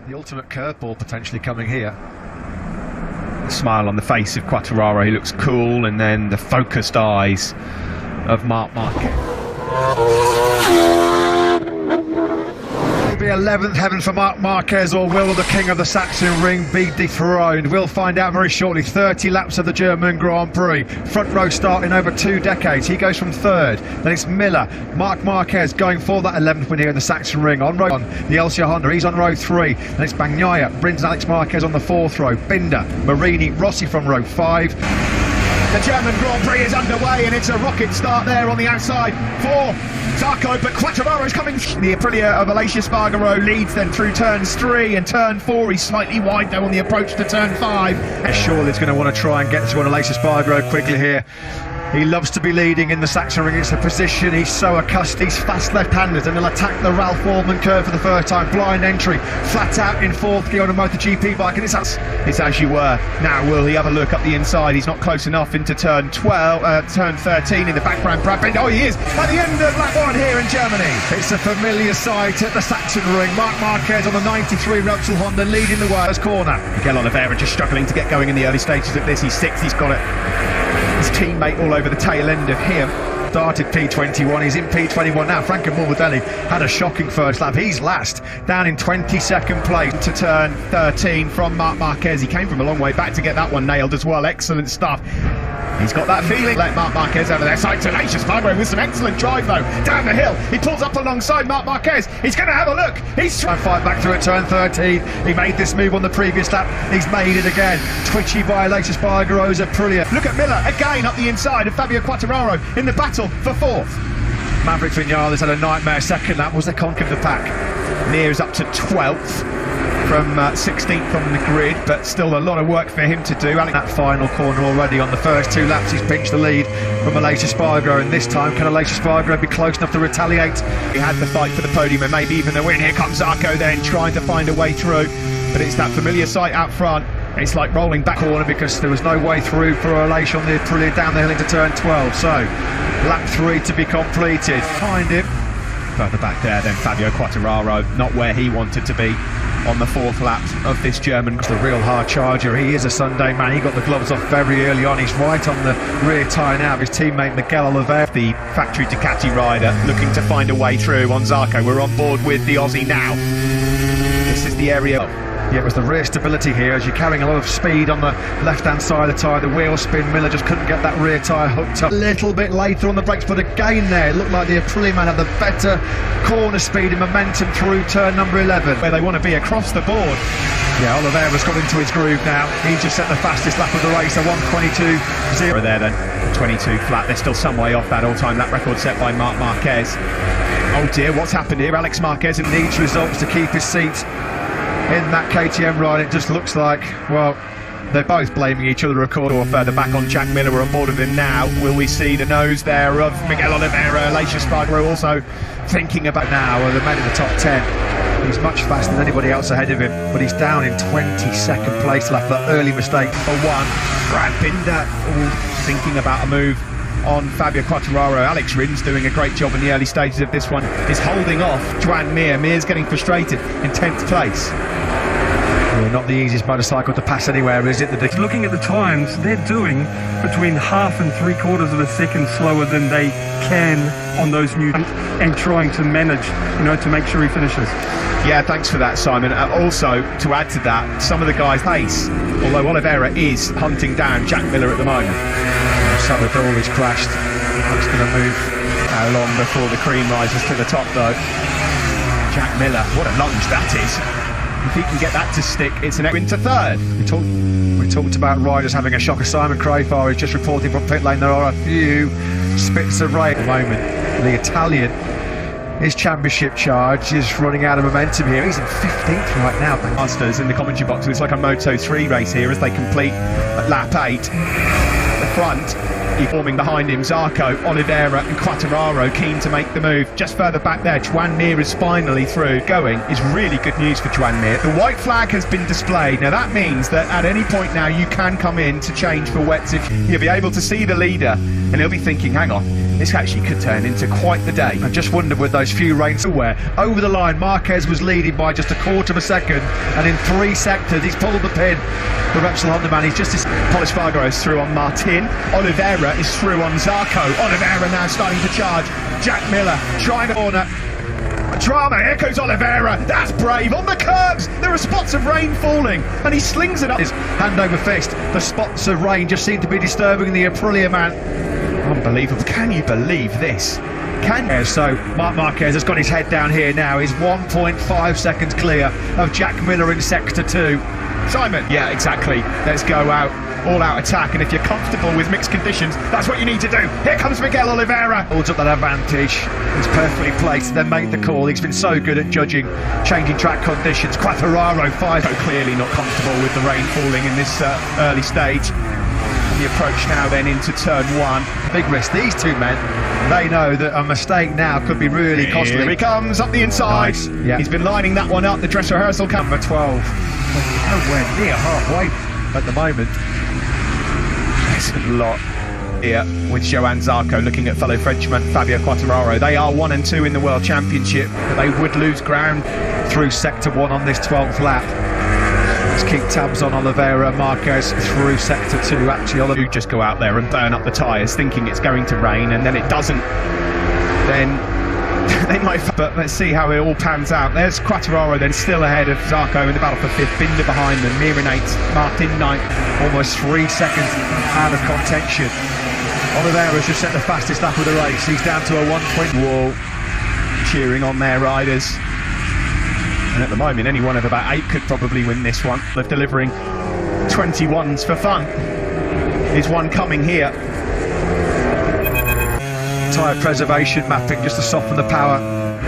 The ultimate curveball potentially coming here. The smile on the face of Quartararo, he looks cool, and then the focused eyes of Marc Marquez. Will be 11th heaven for Marc Marquez, or will the king of the Sachsenring be dethroned? We'll find out very shortly. 30 laps of the German Grand Prix. Front row start in over 2 decades. He goes from third. Then it's Miller. Marc Marquez going for that 11th win here in the Sachsenring. On row 1, the LCR Honda. He's on row 3. Then it's Bagnaia, Brins and Alex Marquez on the 4th row. Binder, Marini, Rossi from row 5. The German Grand Prix is underway, and it's a rocket start there on the outside for Zarco, but Quartararo's coming. The Aprilia of Aleix Espargaro leads then through turns 3 and turn 4. He's slightly wide though on the approach to turn 5. Surely he's going to want to try and get to an Aleix Espargaro quickly here. He loves to be leading in the Sachsenring. It's a position he's so accustomed. He's fast left-handed, and he'll attack the Ralph Waldman curve for the first time. Blind entry, flat out in 4th gear on a MotoGP bike, and it's as you were. Now will he have a look up the inside? He's not close enough into turn 13 in the background. Brad Binder, oh he is, at the end of lap 1 here in Germany. It's a familiar sight at the Sachsenring. Marc Marquez on the 93 Repsol Honda leading the way. First corner. Miguel Oliveira just struggling to get going in the early stages of this. He's 6th, he's got it. His teammate all over the tail end of him. Started P21, he's in P21 now. Franco Morbidelli had a shocking first lap. He's last, down in 22nd place to turn 13 from Marc Marquez. He came from a long way back to get that one nailed as well. Excellent stuff. He's got that feeling. Let Marc Marquez over there. Side to Aleix Espargaro with some excellent drive though. Down the hill. He pulls up alongside Marc Marquez. He's going to have a look. He's trying to fight back through at turn 13. He made this move on the previous lap. He's made it again. Twitchy by Aleix Espargaro's Aprilia. Look at Miller again up the inside of Fabio Quartararo in the battle for 4th. Maverick Vinales had a nightmare second lap. Was the conk of the pack. Near's up to 12th. From 16th on the grid, but still a lot of work for him to do. That final corner already on the first 2 laps, he's pinched the lead from Aleix Espargaro, and this time can Aleix Espargaro be close enough to retaliate? He had the fight for the podium and maybe even the win. Here comes Zarco then trying to find a way through, but it's that familiar sight out front. It's like rolling back corner because there was no way through for Aleix on the Aprilia down the hill into turn 12. So lap 3 to be completed. Find him further back there then Fabio Quartararo, not where he wanted to be on the 4th lap of this German. The real hard charger. He is a Sunday man. He got the gloves off very early on. He's right on the rear tyre now of his teammate Miguel Oliveira, the factory Ducati rider, looking to find a way through on Zarco. We're on board with the Aussie now. This is the area. Yeah, it was the rear stability here as you're carrying a lot of speed on the left-hand side of the tyre. The wheel spin. Miller just couldn't get that rear tyre hooked up. A little bit later on the brakes, but again there, it looked like the Aprilia man had the better corner speed and momentum through turn number 11, where they want to be across the board. Yeah, Oliveira's got into his groove now. He just set the fastest lap of the race, a 1:22.0 there then. 22 flat. They're still some way off that all-time lap record set by Marc Marquez. Oh dear, what's happened here? Alex Marquez needs results to keep his seat in that KTM ride. It just looks like, well, they're both blaming each other, of course. Or further back on Jack Miller. We're on board with him now. Will we see the nose there of Miguel Oliveira? Aleix Espargaro also thinking about now. Well, they're made in the top 10. He's much faster than anybody else ahead of him, but he's down in 22nd place. Left that early mistake for 1. Brad Binder thinking about a move on Fabio Quartararo. Alex Rins doing a great job in the early stages of this one. Is holding off Joan Mir. Mir's getting frustrated in 10th place. Yeah, not the easiest motorcycle to pass anywhere, is it? Looking at the times, they're doing between 1/2 and 3/4 of a second slower than they can on those new, and trying to manage, to make sure he finishes. Yeah, thanks for that, Simon. Also, to add to that, some of the guys' pace, although Oliveira is hunting down Jack Miller at the moment. Salvador is crashed. That's going to move how long before the cream rises to the top though. Jack Miller, what a lunge that is. If he can get that to stick, it's an into 3rd. We talked about riders having a shocker. Simon Crafar is just reporting from pit lane. There are a few spits of rain at the moment. The Italian, his championship charge is running out of momentum here. He's in 15th right now. Masters in the commentary box. It's like a Moto3 race here as they complete at lap 8. The front, forming behind him, Zarco, Oliveira and Quartararo keen to make the move. Just further back there, Joan Mir is finally through. Going is really good news for Joan Mir. The white flag has been displayed. Now that means that at any point now you can come in to change for wets. If you'll be able to see the leader and he'll be thinking, hang on, This actually could turn into quite the day. I just wondered with those few rains where over the line Marquez was leading by just a quarter of a second, and in 3 sectors he's pulled the pin. The Repsol Honda man, he's just Polis Fargo is through on Martin. Oliveira is through on Zarco. Oliveira now starting to charge. Jack Miller trying to corner. Drama, here goes Oliveira. That's brave on the curbs. There are spots of rain falling, and he slings it up. His hand over fist. The spots of rain just seem to be disturbing the Aprilia man. Unbelievable. Can you believe this? So Marc Marquez has got his head down here now. He's 1.5 seconds clear of Jack Miller in sector 2. Simon, yeah, exactly. Let's go out, all out attack, and if you're comfortable with mixed conditions, that's what you need to do. Here comes Miguel Oliveira. Holds up that advantage. He's perfectly placed to then make the call. He's been so good at judging changing track conditions. Quartararo fires. So clearly not comfortable with the rain falling in this early stage. And the approach now then into turn 1. Big risk. These two men, they know that a mistake now could be really costly. Here he comes up the inside. Nice. Yeah. He's been lining that one up. The dress rehearsal comes. Number 12. Nowhere near halfway at the moment. There's a lot here with Johan Zarco looking at fellow Frenchman Fabio Quartararo. They are 1 and 2 in the World Championship, but they would lose ground through sector 1 on this 12th lap. Let's keep tabs on Oliveira. Marquez through sector 2. Actually, you just go out there and burn up the tyres thinking it's going to rain, and then it doesn't. Then they might, but let's see how it all pans out. There's Quartararo then still ahead of Zarco in the battle for 5th. Binder behind them, Mir in 8th, Martin 9th. Almost 3 seconds out of contention. Oliveira's just set the fastest lap of the race. He's down to a 1:20. Wall cheering on their riders. And at the moment, any one of about 8 could probably win this one. They're delivering 21s for fun. Is one coming here? Tyre preservation mapping just to soften the power.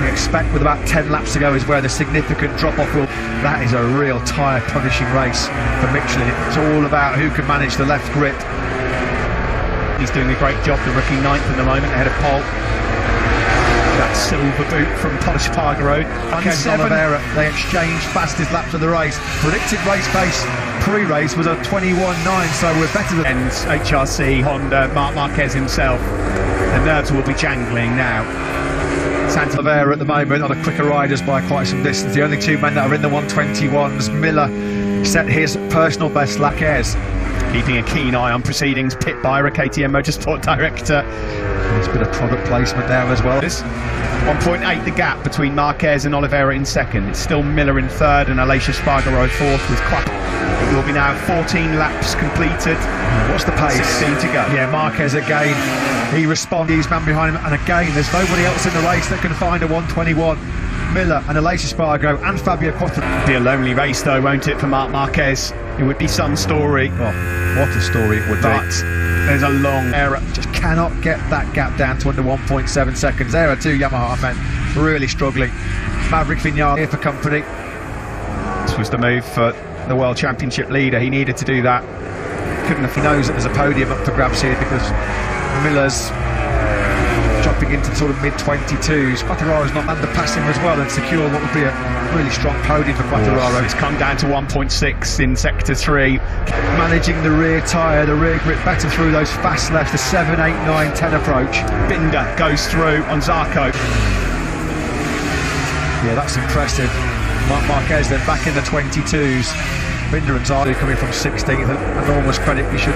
We expect with about 10 laps to go is where the significant drop-off will. That is a real tyre punishing race for Michelin. It's all about who can manage the left grip. He's doing a great job, the rookie 9th at the moment, ahead of Pol. That silver boot from Polis Fargo. And Oliveira, they exchanged fastest laps of the race. Predicted race pace pre-race was a 21.9, so we're better than... And HRC, Honda, Marc Marquez himself. The nerves will be jangling now. Oliveira at the moment on the quicker riders by quite some distance. The only 2 men that are in the 121s. Miller set his personal best lap. Keeping a keen eye on proceedings. Pit buyer, KTM Motorsport Director. There's a bit of product placement there as well. 1.8 the gap between Marquez and Oliveira in 2nd. It's still Miller in 3rd and Aleix Espargaro 4th with Quack. It will be now 14 laps completed. What's the pace? 16 to go. Yeah, Marquez again. He responded, he's man behind him, and again there's nobody else in the race that can find a 121. Miller and Aleix Espargaro and Fabio Quartararo. Be a lonely race though, won't it, for Marc Marquez? It would be some story. Oh, what a story it would be. But there's a long error. Just cannot get that gap down to under 1.7 seconds. There are 2 Yamaha men really struggling. Maverick Vinales here for company. This was the move for the World Championship leader. He needed to do that. Couldn't have. He knows that there's a podium up for grabs here because Miller's dropping into sort of mid-22s. Quartararo's not underpass him as well and secure what would be a really strong podium for Quartararo. It's come down to 1.6 in sector 3. Managing the rear tyre, the rear grip better through those fast left, the 7, 8, 9, 10 approach. Binder goes through on Zarco. Yeah, that's impressive. Marc Marquez then back in the 22s. Binder and Zarco coming from 16th. Enormous credit you should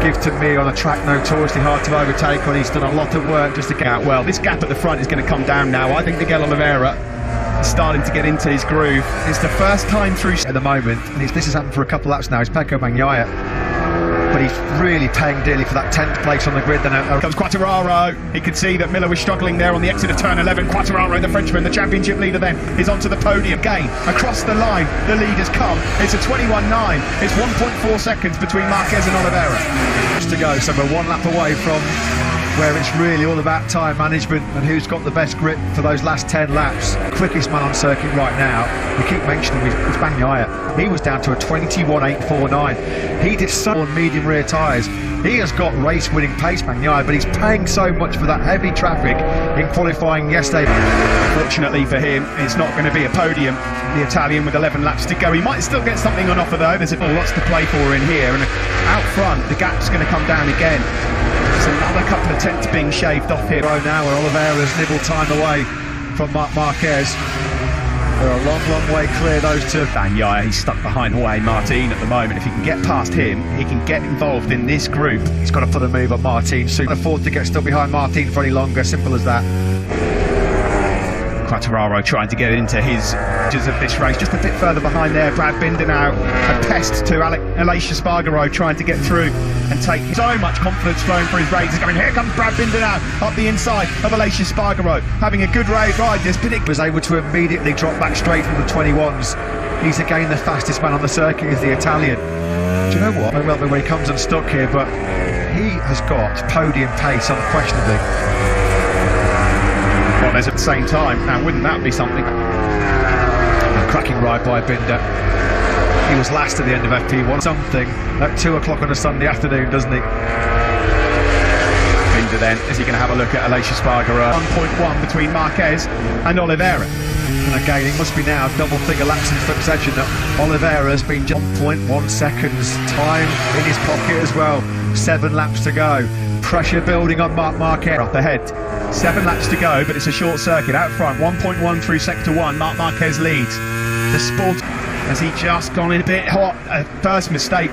give to Mir on a track notoriously hard to overtake on. He's done a lot of work just to get out well. This gap at the front is going to come down now. I think Miguel Oliveira is starting to get into his groove. It's the first time through at the moment, and this has happened for a couple of laps now. It's Pecco Bagnaia, but he's really paying dearly for that 10th place on the grid. Then comes Quartararo. He could see that Miller was struggling there on the exit of turn 11. Quartararo, the Frenchman, the championship leader, then is onto the podium. Again, across the line, the leaders come. It's a 21.9. It's 1.4 seconds between Marquez and Oliveira. Just to go, so we're 1 lap away from where it's really all about tyre management and who's got the best grip for those last 10 laps. Quickest man on circuit right now, we keep mentioning, is Bagnaia. He was down to a 21.849. He did so on medium rear tyres. He has got race-winning pace, Bagnaia, but he's paying so much for that heavy traffic in qualifying yesterday. Fortunately for him, it's not going to be a podium. The Italian with 11 laps to go. He might still get something on offer though. There's lots to play for in here, and out front, the gap's going to come down again. It's a Another couple of tenths being shaved off here. Now where Oliveira's nibbled time away from Marc Marquez. They're a long, long way clear, those two. Bagnaia, he's stuck behind Jorge Martin at the moment. If he can get past him, he can get involved in this group. He's got to put a move on Martin soon. Can't afford to get stuck behind Martin for any longer, simple as that. Quartararo trying to get into his edges of this race, just a bit further behind there. Brad Binder now a pest to Aleix Espargaro, trying to get through and take so much confidence flowing for his race. Coming, here comes Brad Binder now up the inside of Aleix Espargaro, having a good ride this pinnacle. Was able to immediately drop back straight from the 21s. He's again the fastest man on the circuit, is the Italian. Do you know what? Well, when he comes unstuck here, but he has got podium pace unquestionably. At the same time, now wouldn't that be something? A cracking ride by Binder. He was last at the end of FP1 something at 2 o'clock on a Sunday afternoon, doesn't he? Binder then, is he going to have a look at Aleix Espargaro? 1.1 between Marquez and Oliveira. And again, it must be now double figure laps in succession that Oliveira's been just 1.1 seconds time in his pocket as well. 7 laps to go. Pressure building on Marc Marquez. Up ahead. 7 laps to go, but it's a short circuit out front. 1.1 through sector 1. Marc Marquez leads. The Sport, has he just gone in a bit hot? A first mistake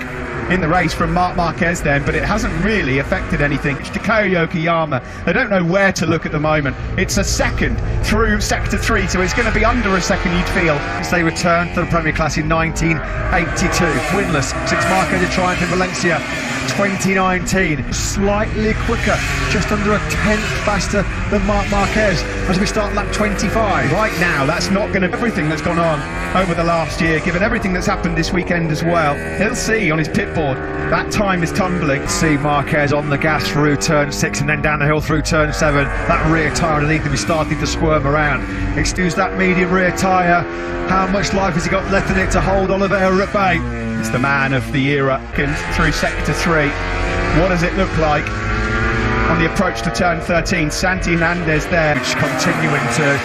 in the race from Marc Marquez then, but it hasn't really affected anything. It's Takao Yokoyama. They don't know where to look at the moment. It's a second through sector 3, so it's going to be under a second, you'd feel. They returned to the Premier Class in 1982, winless since Marquez's triumph in Valencia 2019. Slightly quicker, just under a tenth faster than Marc Marquez as we start lap 25. Right now, that's not going to everything that's gone on over the last year, given everything that's happened this weekend as well. He'll see on his pit board that time is tumbling. See Marquez on the gas through turn 6 and then down the hill through turn 7. That rear tyre underneath him is starting to squirm around. Excuse that medium rear tyre. How much life has he got left in it to hold Oliveira at bay? It's the man of the era through sector 3. What does it look like on the approach to turn 13? Santi Hernandez there, just continuing to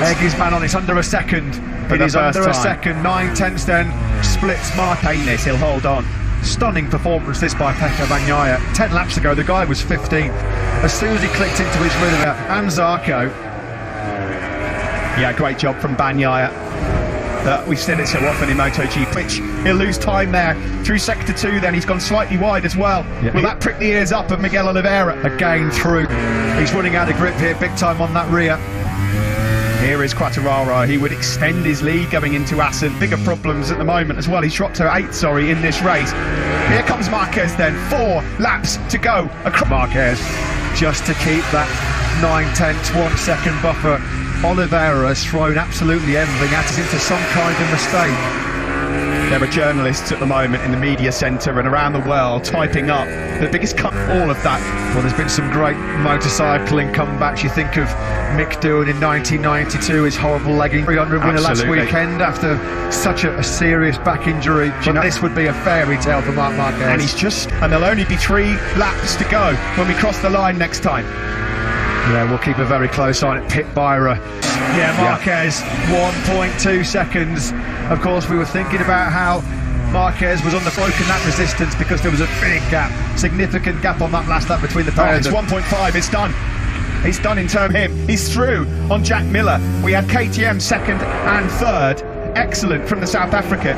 egg his man on. It's under a second. It is under a second. 9 tenths then splits Marquez. He'll hold on. Stunning performance this by Pecco Bagnaia. 10 laps ago the guy was 15th. As soon as he clicked into his rhythm, and Zarco. Yeah, great job from Bagnaia. We've said it so often in MotoGP, which he'll lose time there through sector 2. Then he's gone slightly wide as well. Yeah, will that prick the ears up of Miguel Oliveira? Again through. He's running out of grip here, big time on that rear. Here is Quartararo. He would extend his lead going into Assen. Bigger problems at the moment as well. He's dropped to 8th, in this race. Here comes Marquez then. 4 laps to go. Marquez just to keep that 9 tenths, 1 second buffer. Oliveira has thrown absolutely everything at us into some kind of mistake. There are journalists at the moment in the media centre and around the world typing up the biggest cut, all of that. Well, there's been some great motorcycling comebacks. You think of Mick Doohan in 1992, his horrible legging 300 winner last weekend after such a serious back injury. But this would be a fairy tale for Marc Marquez. And there'll only be 3 laps to go when we cross the line next time. Yeah, we'll keep a very close eye at Pit Byra. Yeah, Marquez, 1.2 seconds. Of course, we were thinking about how Marquez was on the broken that resistance because there was a big gap, significant gap on that last lap between the pairs. It's 1.5, it's done. It's done in terms of him. He's through on Jack Miller. We had KTM 2nd and 3rd. Excellent from the South African.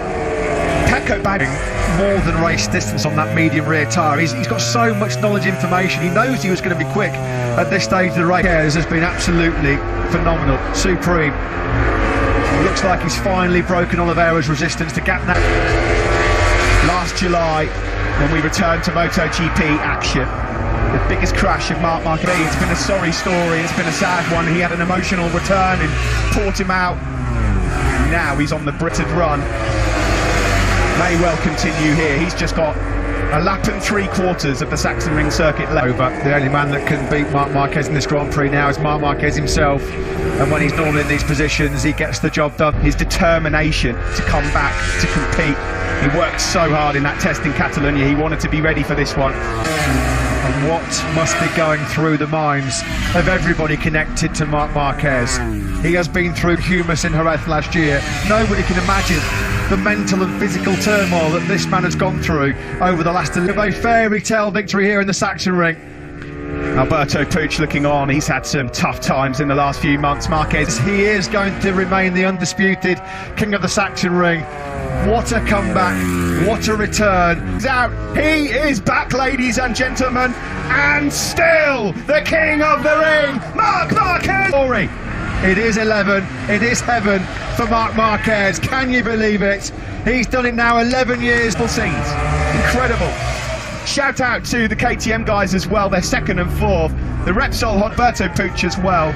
Pecco bagging more than race distance on that medium rear tyre. He's got so much knowledge, information. He knows he was going to be quick at this stage of the race. Marquez has been absolutely phenomenal, supreme. Looks like he's finally broken Oliveira's resistance to gap now. Last July, when we returned to MotoGP action, the biggest crash of Marc Marquez. It's been a sorry story, it's been a sad one. He had an emotional return in Portimao. Now he's on the Britain run. May well continue here. He's just got a lap and 3/4 of the Sachsenring circuit left. The only man that can beat Marc Marquez in this Grand Prix now is Marc Marquez himself. And when he's normally in these positions, he gets the job done. His determination to come back, to compete. He worked so hard in that test in Catalonia. He wanted to be ready for this one. And what must be going through the minds of everybody connected to Marc Marquez? He has been through humus in Jerez last year. Nobody can imagine the mental and physical turmoil that this man has gone through over the last a fairy tale victory here in the Sachsenring. Alberto Puig looking on. He's had some tough times in the last few months. Marquez, He is going to remain the undisputed king of the Sachsenring. What a comeback, what a return. he's out. He is back, ladies and gentlemen, and still the king of the ring, Marc Marquez. Story. It is 11, it is heaven for Marc Marquez. Can you believe it? He's done it now 11 years. Full scenes, incredible. Shout out to the KTM guys as well. They're second and fourth. The Repsol Alberto Puig as well.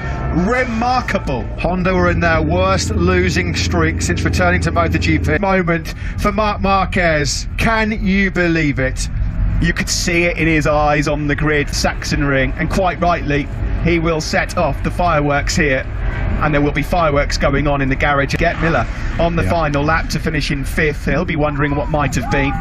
Remarkable. Honda were in their worst losing streak since returning to MotoGP. Moment for Marc Marquez. Can you believe it? You could see it in his eyes on the grid, Sachsenring, and quite rightly, he will set off the fireworks here. And there will be fireworks going on in the garage. Get Miller on the final lap to finish in fifth. He'll be wondering what might have been,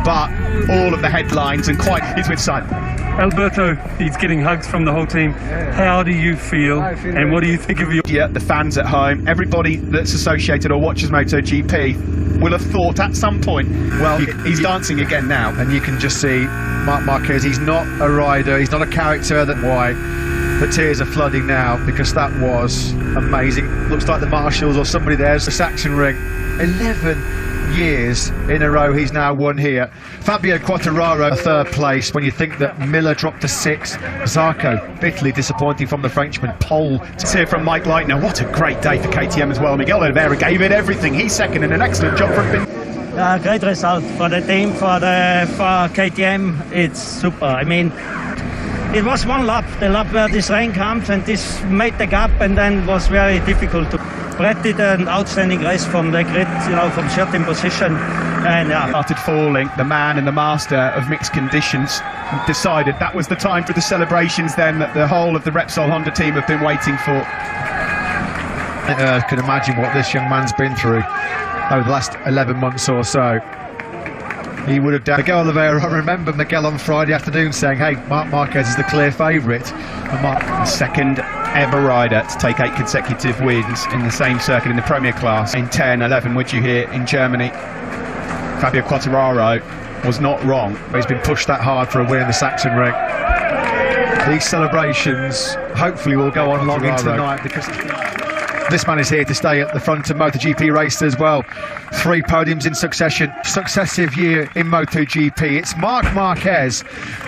but all of the headlines and quite is with Simon. Alberto, he's getting hugs from the whole team. How do you feel, and what do you think of your... Yeah, the fans at home, everybody that's associated or watches MotoGP will have thought at some point, well, he's dancing again now. And you can just see Marc Marquez, he's not a rider, he's not a character. That why the tears are flooding now, because that was amazing. Looks like the marshals or somebody there's the Sachsenring. 11 years in a row he's now won here. Fabio Quartararo third place when you think that Miller dropped to sixth. Zarco bitterly disappointing from the Frenchman. Pole. Let's hear from Mike Leitner. What a great day for KTM as well. Miguel Oliveira gave it everything. He's second, and an excellent job from him. Great result for the team, for KTM. It's super. I mean, it was one lap, the lap where this rain comes, and this made the gap, and then was very difficult to. Brett did an outstanding race from the grid, you know, from 13th position, and yeah. Started falling. The man and the master of mixed conditions decided that was the time for the celebrations then that the whole of the Repsol Honda team have been waiting for. Can imagine what this young man's been through over the last 11 months or so. He would have done. Miguel Oliveira, I remember Miguel on Friday afternoon saying, hey, Marc Marquez is the clear favourite. And Marc, the second ever rider to take 8 consecutive wins in the same circuit in the Premier class in 10, 11, which you hear in Germany. Fabio Quartararo was not wrong. He's been pushed that hard for a win in the Sachsenring. These celebrations hopefully will go on long into the night, because this man is here to stay at the front of MotoGP races as well. 3 podiums in successive year in MotoGP. It's Marc Marquez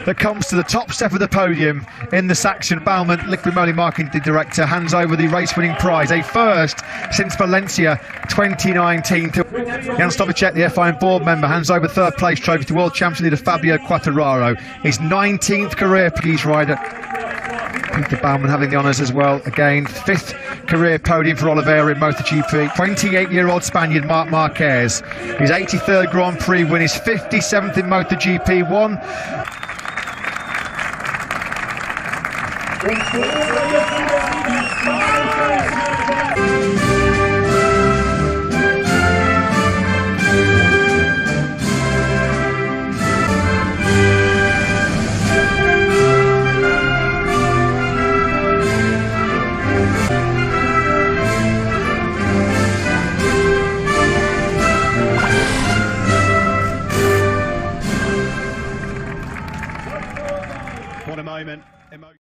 that comes to the top step of the podium in the Sachsen. Baumann, Liquid Moly Marketing Director, hands over the race-winning prize, a first since Valencia 2019. Jan Stovacek, the FIM board member, hands over third place trophy to world champion leader Fabio Quartararo, his 19th career Portuguese rider. Peter Baumann having the honours as well. Again, 5th career podium for Oliveira in MotoGP. 28-year-old Spaniard Marc Marquez. His 83rd Grand Prix win, his 57th in MotoGP. What a moment.